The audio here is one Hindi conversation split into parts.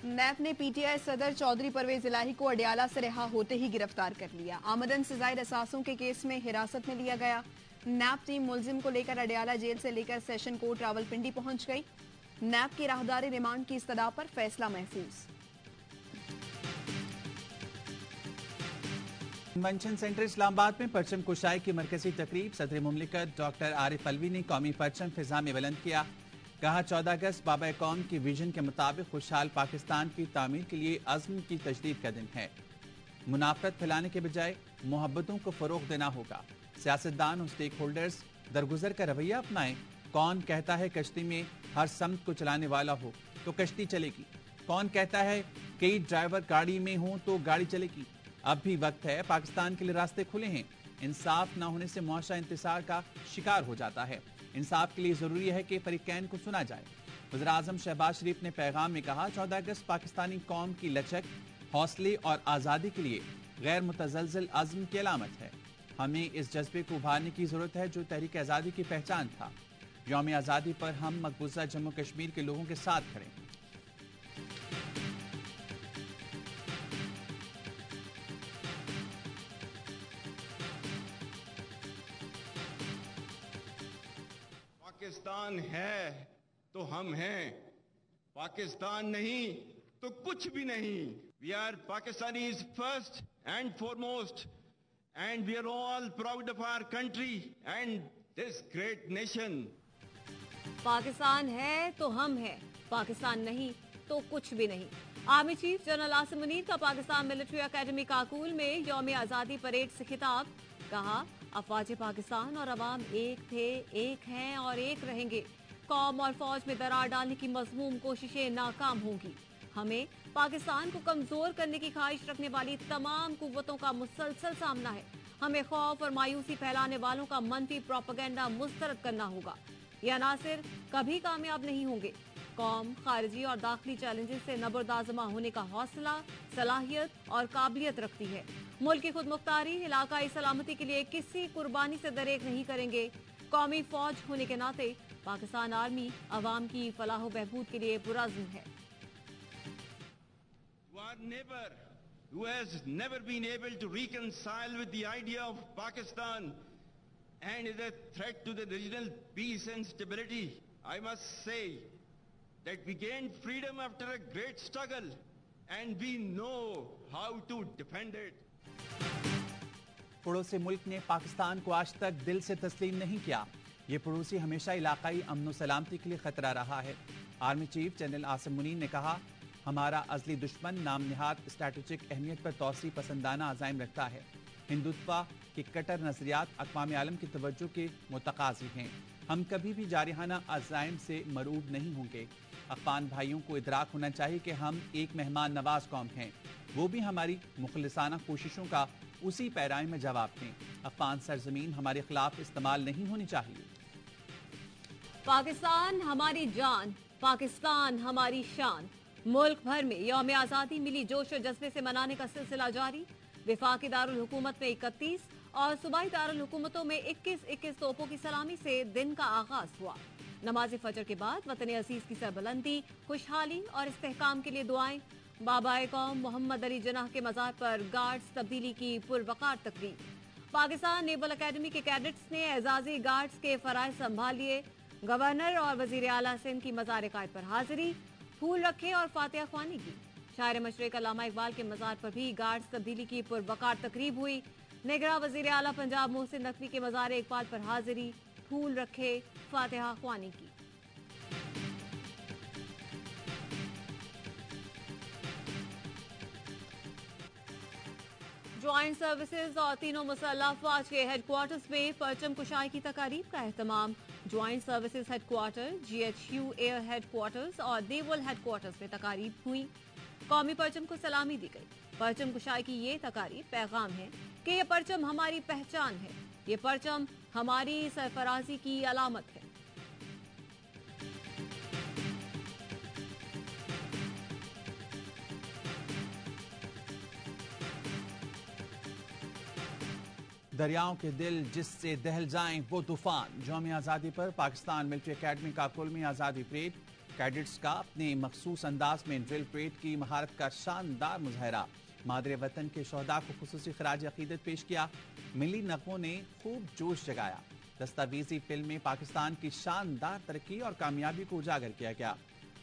नैब ने पीटीआई सदर चौधरी परवेज इलाही को अडयाला से रिहा होते ही गिरफ्तार कर लिया। आमदन से जायद असासों के केस में हिरासत में लिया गया। नैब टीम मुलजिम को लेकर अडयाला जेल से लेकर सेशन कोर्ट रावलपिंडी पहुंच गई। नैब की राहदारी रिमांड की इस्तदा पर फैसला महफूज। कन्वेंशन सेंटर इस्लामाबाद में परचम कुशाई की मरकजी तकरीब सदर मुमलिकत डॉक्टर आरिफ अलवी ने कौमी परचम फिजा में बुलंद किया। कहा 14 अगस्त बाबा कौम की विजन के मुताबिक खुशहाल पाकिस्तान की तामीर के लिए अज़्म की तजदीद का दिन है। मुनाफरत फैलाने के बजाय मोहब्बतों को फरोग देना होगा। सियासतदान और स्टेक होल्डर्स दरगुजर का रवैया अपनाएं। कौन कहता है कश्ती में हर समत को चलाने वाला हो तो कश्ती चलेगी। कौन कहता है कई ड्राइवर गाड़ी में हो तो गाड़ी चलेगी। अब भी वक्त है, पाकिस्तान के लिए रास्ते खुले हैं। इंसाफ न होने से मुआशरा इंतसार का शिकार हो जाता है। इंसाफ के लिए जरूरी है कि फरीकैन को सुना जाए। वज़ीर आज़म शहबाज शरीफ ने पैगाम में कहा 14 अगस्त पाकिस्तानी कौम की लचक, हौसले और आज़ादी के लिए गैर मुतज़लज़ल अज़्म की अलामत है। हमें इस जज्बे को उभारने की जरूरत है जो तहरीक आज़ादी की पहचान था। यौम आज़ादी पर हम मकबूजा जम्मू कश्मीर के लोगों के साथ खड़े हैं। पाकिस्तान है तो हम हैं, पाकिस्तान नहीं तो कुछ भी नहीं। We are Pakistanis first and foremost and we are all proud of our country and this great nation. Pakistan है तो हम हैं, पाकिस्तान नहीं तो कुछ भी नहीं। Army chief general Asim Munir का पाकिस्तान मिलिट्री एकेडमी काकूल में यौम आज़ादी परेड से खिताब। कहा अफवाज पाकिस्तान और अवाम एक थे, एक हैं और एक रहेंगे। कौम और फौज में दरार डालने की मज़मूम कोशिशें नाकाम होंगी। हमें पाकिस्तान को कमजोर करने की ख्वाहिश रखने वाली तमाम कुव्वतों का मुसलसल सामना है। हमें खौफ और मायूसी फैलाने वालों का मनफी प्रोपेगेंडा मुस्तरद करना होगा। ये अनासिर कभी कामयाब नहीं होंगे। कौम खारिजी और दाखिली चैलेंजेस से नबरदाजमा होने का हौसला, सलाहियत और काबिलियत रखती है। मुल्क की खुद मुख्तारी, इलाकाई सलामती के लिए किसी कुर्बानी से दरेक नहीं करेंगे। कौमी फौज होने के नाते पाकिस्तान आर्मी अवाम की फलाह बहबूद के लिए पुरअज़्म है। Our neighbor who has never been able to reconcile with the idea of Pakistan and is a threat to the regional peace and stability, I must say that we gained freedom after a great struggle and we know how to defend it. पड़ोसी मुल्क ने पाकिस्तान को आज तक दिल से तस्लीम नहीं किया। ये पड़ोसी हमेशा इलाकाई अमन सलामती के लिए खतरा रहा है। Army chief general Asim Munir ने कहा हमारा अजली दुश्मन नाम निहाद स्ट्रैटेजिक अहमियत पर तौसी पसंदाना अज़ाइम रखता है। हिंदुत्व के कट्टर नजरियात अक़वाम आलम की तवज्जो के मुतकाज़ी हैं। हम कभी भी जारिहाना अज़ाइम से मरूब नहीं होंगे। अफ़गान भाइयों को इदराक होना चाहिए कि हम एक मेहमान नवाज कौम हैं। वो भी हमारी मुखलिसाना कोशिशों का उसी पैराए में जवाब दें। अफ़गान सरजमीन हमारे खिलाफ इस्तेमाल नहीं होनी चाहिए। पाकिस्तान हमारी जान, पाकिस्तान हमारी शान। मुल्क भर में यौम आज़ादी मिली जोश और जज्बे से मनाने का सिलसिला जारी। विफाकी दारुल हुकूमत में 31 और सूबाई दारुल हुकूमतों में 21-21 तोपों की सलामी से दिन का आगाज हुआ। नमाज फजर के बाद वतन अजीज की सरबुलंदी, खुशहाली और इस्तेहकाम के लिए दुआएं। बाबा कौम मोहम्मद अली जनाह के मज़ार पर गार्ड्स तब्दीली की पुरवकार तकरीब। पाकिस्तान नेवल अकेडमी के कैडेट्स ने एजाजी गार्ड्स के फराइज संभाल लिए। गवर्नर और वजीर आला सिंध की मज़ार कायद पर हाजिरी, फूल रखे और फातिहा ख्वानी की। शायर मशरक़ अल्लामा इकबाल के मज़ार पर भी गार्ड्स तब्दीली की पुरवकार तकरीब हुई। निगरां वजीर आला पंजाब मोहसिन नकवी के मज़ार इकबाल पर हाजिरी, फूल रखे, फातिहा ख्वानी की। ज्वाइंट सर्विसेज और तीनों मुसल्लह अफवाज के हेडक्वार्टर्स में परचम कुशाई की तकारीब का एहतमाम। Joint services headquarters, GHU air headquarters और देवल हेडक्वार्टर्स में तकारीब हुई। कौमी परचम को सलामी दी गई। परचम कुशाई की ये तकारीब पैगाम है कि ये परचम हमारी पहचान है, ये परचम हमारी सरफराजी की अलामत है। दरियाओं के दिल जिससे दहल जाएं वो तूफान। यौम आज़ादी पर पाकिस्तान मिलिट्री एकेडमी काकुल में आज़ादी परेड। कैडेट्स का अपने मखसूस अंदाज में ड्रिल परेड की महारत का शानदार मुजाहरा। मादरे वतन के शोहदा को खुसूसी खराज अकीदत पेश किया। मिली नगमों ने खूब जोश जगाया। दस्तावेजी फिल्म में पाकिस्तान की शानदार तरक्की और कामयाबी को उजागर किया गया।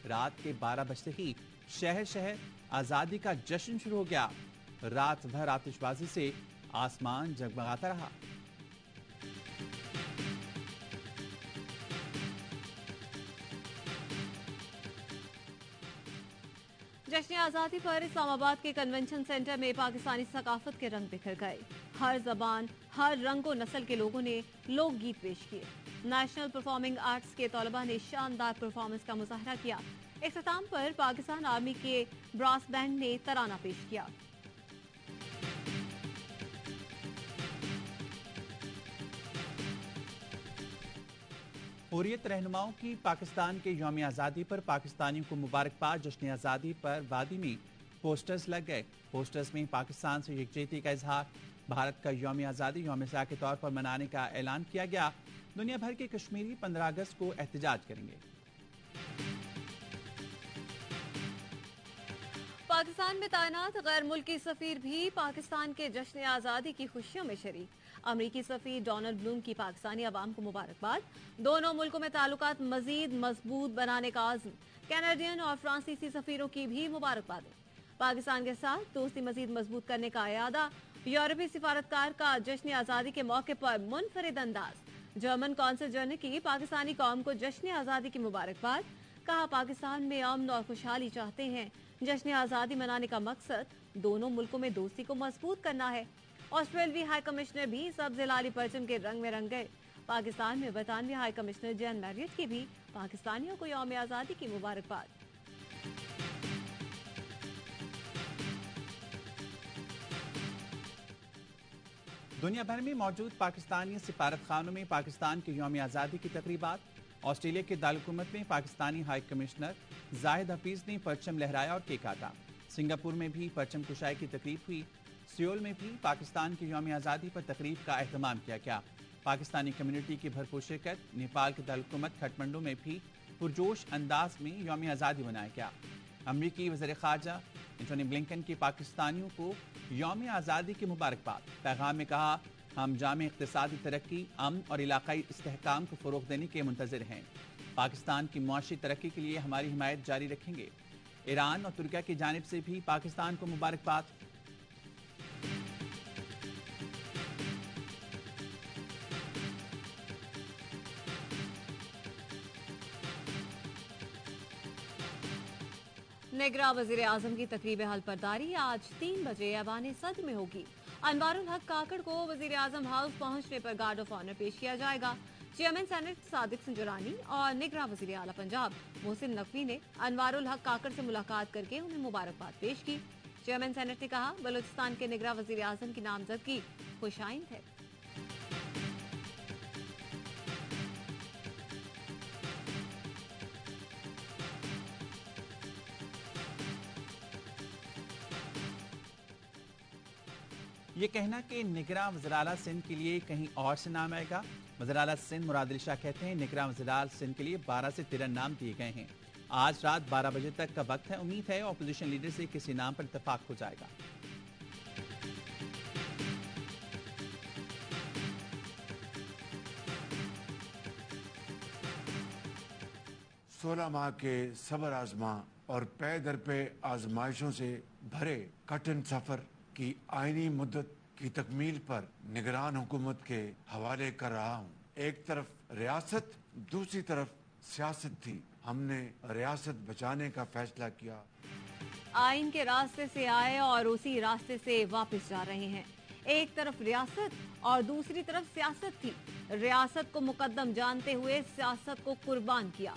रात के 12 बजते ही शहर शहर आजादी का जश्न शुरू हो गया। रात भर आतिशबाजी से आसमान जगमगाता रहा। जश्न आज़ादी पर इस्लामाबाद के कन्वेंशन सेंटर में पाकिस्तानी सकाफत के रंग बिखर गए। हर जबान, हर रंग व नस्ल के लोगों ने लोकगीत पेश किए। नेशनल परफॉर्मिंग आर्ट्स के तलबा ने शानदार परफॉर्मेंस का मुजाहरा किया। इख्तिताम पर पाकिस्तान आर्मी के ब्रास बैंड ने तराना पेश किया। हुर्रियत रहनुमाओं की पाकिस्तान के यौम आज़ादी पर पाकिस्तानियों को मुबारकबाद। जश्न आज़ादी पर वादी में पोस्टर्स लग गए। पोस्टर्स में पाकिस्तान से यकजहती का इजहार, भारत का यौम आज़ादी यौम सा के तौर पर मनाने का ऐलान किया गया। दुनिया भर के कश्मीरी 15 अगस्त को एहतजाज करेंगे। पाकिस्तान में तैनात गैर मुल्की सफीर भी पाकिस्तान के जश्न आज़ादी की खुशियों में शरीक। अमरीकी सफीर डोनाल्ड ब्लूम की पाकिस्तानी अवाम को मुबारकबाद। दोनों मुल्कों में ताल्लुकात मजीद मजबूत बनाने का आज़म। कैनेडियन और फ्रांसीसी सफीरों की भी मुबारकबाद। पाकिस्तान के साथ दोस्ती मजीद मजबूत करने का इरादा। यूरोपीय सिफारतकार का जश्न आज़ादी के मौके पर मुनफरिद अंदाज। जर्मन कौंसल जनरल की पाकिस्तानी कौम को जश्न आज़ादी की मुबारकबाद। कहा, पाकिस्तान में अमन और खुशहाली चाहते हैं। जश्न आज़ादी मनाने का मकसद दोनों मुल्कों में दोस्ती को मजबूत करना है। ऑस्ट्रेलियाई हाई कमिश्नर भी सब्ज लाली परचम के रंग में रंग गए। पाकिस्तान में बरतानवी हाई कमिश्नर जैन मैरियट की भी पाकिस्तानियों को यौम आज़ादी की मुबारकबाद। दुनिया भर में मौजूद पाकिस्तानी सिफारत खानों में पाकिस्तान के यौम आज़ादी की तकरीबात। ऑस्ट्रेलिया के दारकूमत में पाकिस्तानी हाई कमिश्नर जाहिद हफीज ने परचम लहराया और केक काटा। सिंगापुर में भी परचम कुशाई की तकरीब हुई। सियोल में भी पाकिस्तान की यौम आज़ादी पर तकरीब का एहतमाम किया गया। पाकिस्तानी कम्युनिटी की भरपूर शिरकत। नेपाल के दारकूमत खटमंडू में भी पुरजोश अंदाज में यौम आज़ादी मनाया गया। अमरीकी वज़ीर ख़ारजा एंटोनी ब्लिंकन की पाकिस्तानियों को यौम आज़ादी की मुबारकबाद। पैगाम में कहा, हम जामे इक़्तिसादी तरक्की, अमन और इलाकाई इस्तेहकाम को फ़रोग़ देने के मुंतज़िर हैं। पाकिस्तान की मुआशी तरक्की के लिए हमारी हिमायत जारी रखेंगे। ईरान और तुर्किया की जानिब से भी पाकिस्तान को मुबारकबाद। निगरां वज़ीर आज़म की तकरीब हल्फबरदारी आज 3 बजे ऐवान सदर में होगी। अनवारुल हक काकड़ को वज़ीर आज़म हाउस पहुंचने पर गार्ड ऑफ ऑनर पेश किया जाएगा। चेयरमैन सेनेट सादिक संजुरानी और निगरां वज़ीर आला पंजाब मोहसिन नकवी ने अनवारुल हक काकड़ से मुलाकात करके उन्हें मुबारकबाद पेश की। चेयरमैन सेनेट ने कहा, बलूचिस्तान के निगरां वज़ीर आज़म की नामजदगी खुशाइंद है। ये कहना कि निगरां वज़ीर-ए-आला सिंध के लिए कहीं और से नाम आएगा। वज़ीर-ए-आला सिंध मुराद अली शाह कहते हैं, निगरां वज़ीर-ए-आला सिंध के लिए 12 से 13 नाम दिए गए हैं। आज रात 12 बजे तक का वक्त है। उम्मीद है ऑपोजिशन लीडर से किसी नाम पर इत्तेफाक हो जाएगा। 16 माह के सब्र आजमा और पे दर पे आजमाइशों से भरे कठिन सफर की आईनी मुद्दत की तकमील पर निगरान हुकूमत के हवाले कर रहा हूँ। एक तरफ रियासत, दूसरी तरफ सियासत थी। हमने रियासत बचाने का फैसला किया। आइन के रास्ते से आए और उसी रास्ते से वापस जा रहे हैं। एक तरफ रियासत और दूसरी तरफ सियासत थी। रियासत को मुकद्दम जानते हुए सियासत को कुर्बान किया।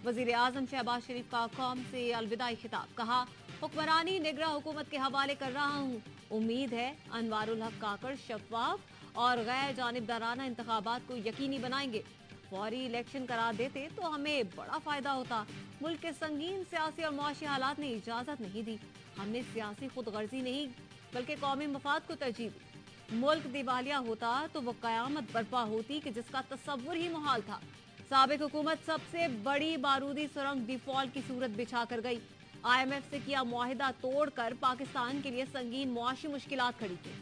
वजीर आजम शहबाज शरीफ का कौम से अलविदाई खिताब। कहा, हुक्मरानी निगरां हुकूमत के हवाले कर रहा हूँ। उम्मीद है अनवारुल हक काकड़ शफाफ और गैर जानिबदाराना इंतखाबात को यकीनी बनाएंगे। फौरी इलेक्शन करार देते तो हमें बड़ा फायदा होता। मुल्क के संगीन सियासी और मुआशी हालात ने इजाजत नहीं दी। हमने सियासी खुदगर्जी नहीं बल्कि कौमी मफाद को तरजीह दी। मुल्क दिवालिया होता तो वो कयामत बर्पा होती कि जिसका तस्वुर ही मुहाल था। साबिक हुकूमत सबसे बड़ी बारूदी सुरंग डिफॉल्ट की सूरत बिछा कर गई। IMF से किया मुआहिदा तोड़कर पाकिस्तान के लिए संगीन मुआशी मुश्किलात खड़ी की।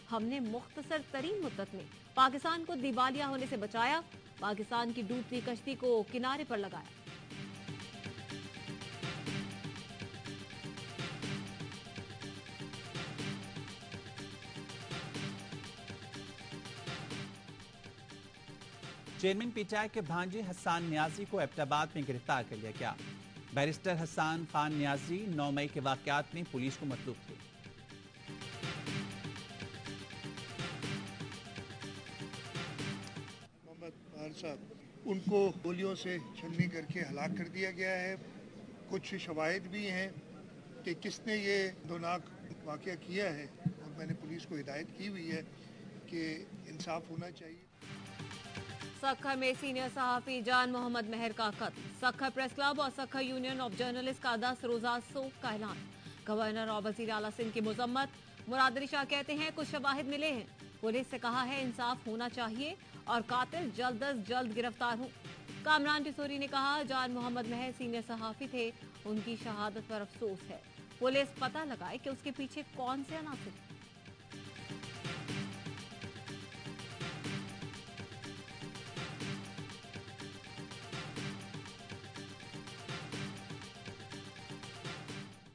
हमने मुख्तसर तरीन मुद्दत में पाकिस्तान को दिवालिया होने से बचाया, पाकिस्तान की डूबती कश्ती को किनारे पर लगाया। चेयरमैन पीटीआई के भांजे हसन नियाजी को एबटाबाद में गिरफ्तार कर लिया गया। बैरिस्टर हसन खान नियाजी 9 मई के वाकयात में पुलिस को मतलूब थे। मोहम्मद बहार साहब, उनको गोलियों से छलनी करके हलाक कर दिया गया है। कुछ शवाहिद भी हैं कि किसने ये दौनाक वाकया किया है, और मैंने पुलिस को हिदायत की हुई है कि इंसाफ होना चाहिए। सक्खर में सीनियर सहाफी जान मोहम्मद मेहर का कत्ल। सक्खर प्रेस क्लब और सक्खर यूनियन ऑफ जर्नलिस्ट का 10 रोजा शोक का ऐलान। गवर्नर और वजीर आला सिंध की मुजम्मत। मुराद अली शाह कहते हैं कुछ शवाहिद मिले हैं, पुलिस से कहा है इंसाफ होना चाहिए और कातिल जल्द अज जल्द गिरफ्तार हों। कामरान टिसोरी ने कहा जान मोहम्मद मेहर सीनियर सहाफी थे, उनकी शहादत पर अफसोस है, पुलिस पता लगाए कि उसके पीछे कौन से अनासिर।